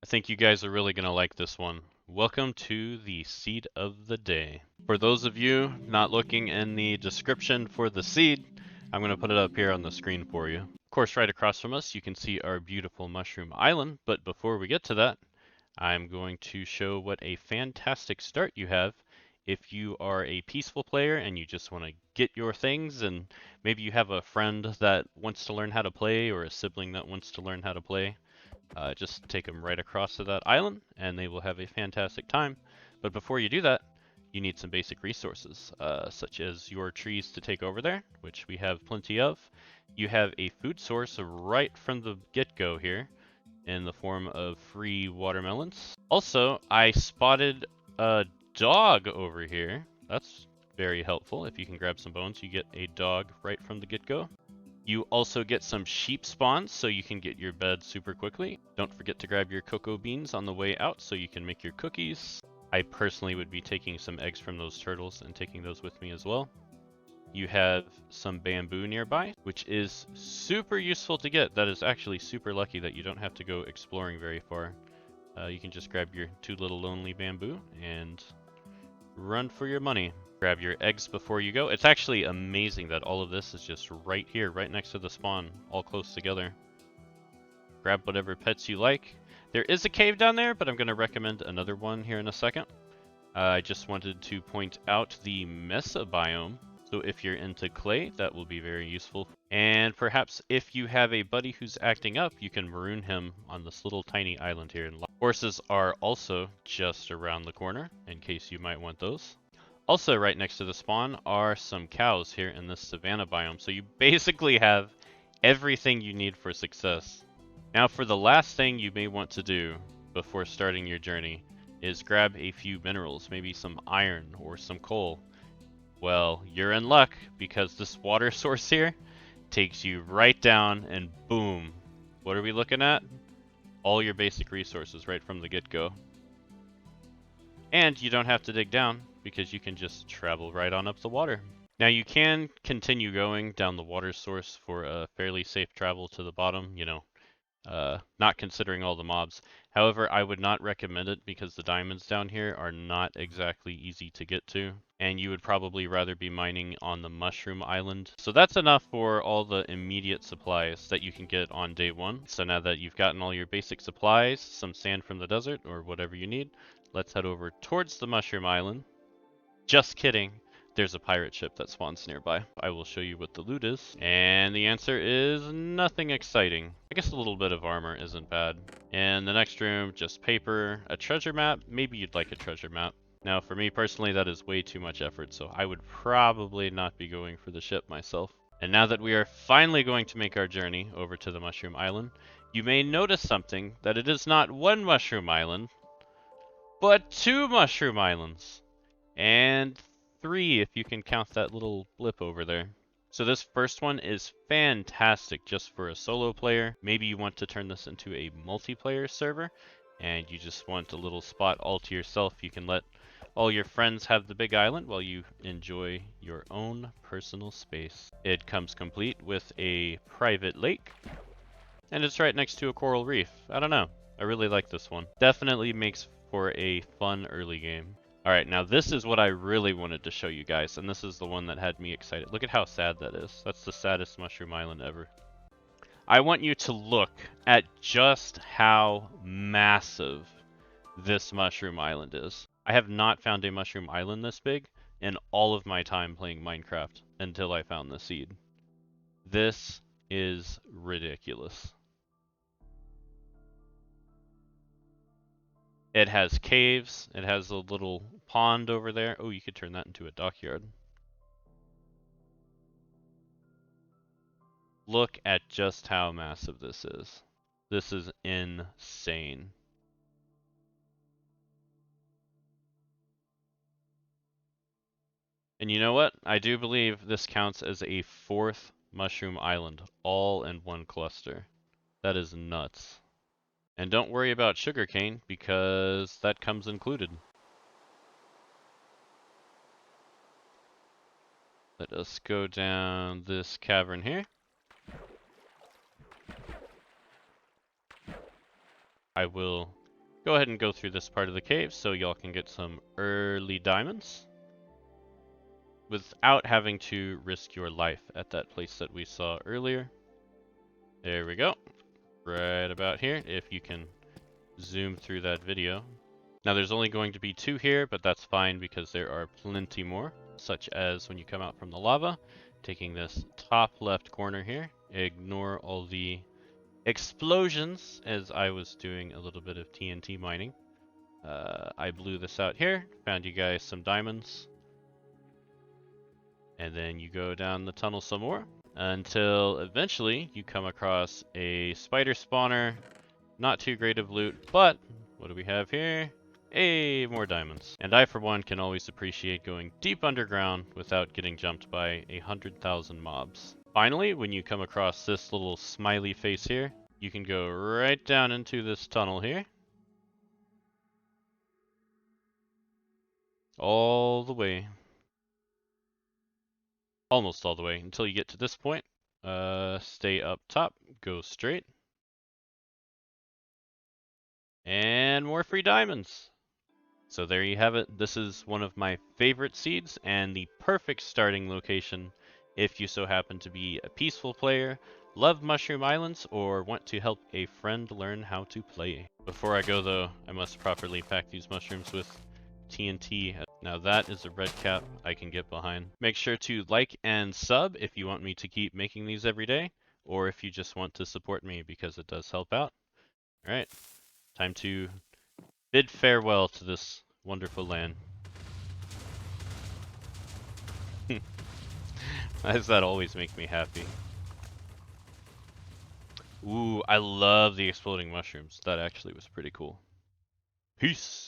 I think you guys are really going to like this one. Welcome to the seed of the day. For those of you not looking in the description for the seed, I'm going to put it up here on the screen for you. Of course, right across from us, you can see our beautiful mushroom island. But before we get to that, I'm going to show what a fantastic start you have if you are a peaceful player and you just want to get your things, and maybe you have a friend that wants to learn how to play or a sibling that wants to learn how to play. Just take them right across to that island and they will have a fantastic time. But before you do that, you need some basic resources, such as your trees to take over there, which we have plenty of. You have a food source right from the get-go here in the form of free watermelons. Also, I spotted a dog over here. That's very helpful. If you can grab some bones, you get a dog right from the get-go. You also get some sheep spawns, so you can get your bed super quickly. Don't forget to grab your cocoa beans on the way out so you can make your cookies. I personally would be taking some eggs from those turtles and taking those with me as well. You have some bamboo nearby, which is super useful to get. That is actually super lucky that you don't have to go exploring very far. You can just grab your 2 little lonely bamboo and run for your money. Grab your eggs before you go. It's actually amazing that all of this is just right here, right next to the spawn, all close together. Grab whatever pets you like. There is a cave down there, but I'm going to recommend another one here in a second. I just wanted to point out the mesa biome. So if you're into clay, that will be very useful. And perhaps if you have a buddy who's acting up, you can maroon him on this little tiny island here. Horses are also just around the corner, in case you might want those. Also right next to the spawn are some cows here in this savanna biome. So you basically have everything you need for success. Now for the last thing you may want to do before starting your journey is grab a few minerals, maybe some iron or some coal. Well, you're in luck because this water source here takes you right down and boom. What are we looking at? All your basic resources right from the get-go. And you don't have to dig down because you can just travel right on up the water. Now you can continue going down the water source for a fairly safe travel to the bottom, not considering all the mobs. However, I would not recommend it because the diamonds down here are not exactly easy to get to, and you would probably rather be mining on the mushroom island. So that's enough for all the immediate supplies that you can get on day 1. So now that you've gotten all your basic supplies, some sand from the desert or whatever you need, let's head over towards the mushroom island. Just kidding. There's a pirate ship that spawns nearby. I will show you what the loot is. And the answer is nothing exciting. I guess a little bit of armor isn't bad. In the next room, just paper, a treasure map. Maybe you'd like a treasure map. Now, for me personally, that is way too much effort, so I would probably not be going for the ship myself. And now that we are finally going to make our journey over to the Mushroom Island, you may notice something, that it is not 1 Mushroom Island, but 2 Mushroom Islands. And 3 if you can count that little blip over there. So this first one is fantastic just for a solo player. Maybe you want to turn this into a multiplayer server and you just want a little spot all to yourself. You can let all your friends have the big island while you enjoy your own personal space. It comes complete with a private lake and it's right next to a coral reef. I don't know. I really like this one. Definitely makes for a fun early game. Alright, now this is what I really wanted to show you guys, and this is the one that had me excited. Look at how sad that is. That's the saddest mushroom island ever. I want you to look at just how massive this mushroom island is. I have not found a mushroom island this big in all of my time playing Minecraft until I found the seed. This is ridiculous. It has caves. It has a little pond over there. Oh, you could turn that into a dockyard. Look at just how massive this is. This is insane. And you know what? I do believe this counts as a 4th mushroom island, all in one cluster. That is nuts. And don't worry about sugarcane, because that comes included. Let us go down this cavern here. I will go ahead and go through this part of the cave so y'all can get some early diamonds without having to risk your life at that place that we saw earlier. There we go. Right about here, if you can zoom through that video. Now there's only going to be 2 here, but that's fine because there are plenty more, such as when you come out from the lava, taking this top left corner here, ignore all the explosions as I was doing a little bit of TNT mining. I blew this out here, found you guys some diamonds, and then you go down the tunnel some more until eventually you come across a spider spawner. Not too great of loot, but what do we have here? Hey, more diamonds. And I, for one, can always appreciate going deep underground without getting jumped by 100,000 mobs. Finally, when you come across this little smiley face here, you can go right down into this tunnel here. All the way. Almost all the way until you get to this point. Stay up top, go straight. And more free diamonds. So there you have it. This is one of my favorite seeds and the perfect starting location if you so happen to be a peaceful player, love Mushroom Islands, or want to help a friend learn how to play. Before I go though, I must properly pack these mushrooms with TNT. Now that is a red cap I can get behind. Make sure to like and sub if you want me to keep making these every day, or if you just want to support me because it does help out. Alright, time to bid farewell to this wonderful land. Does that always make me happy? Ooh, I love the exploding mushrooms. That actually was pretty cool. Peace!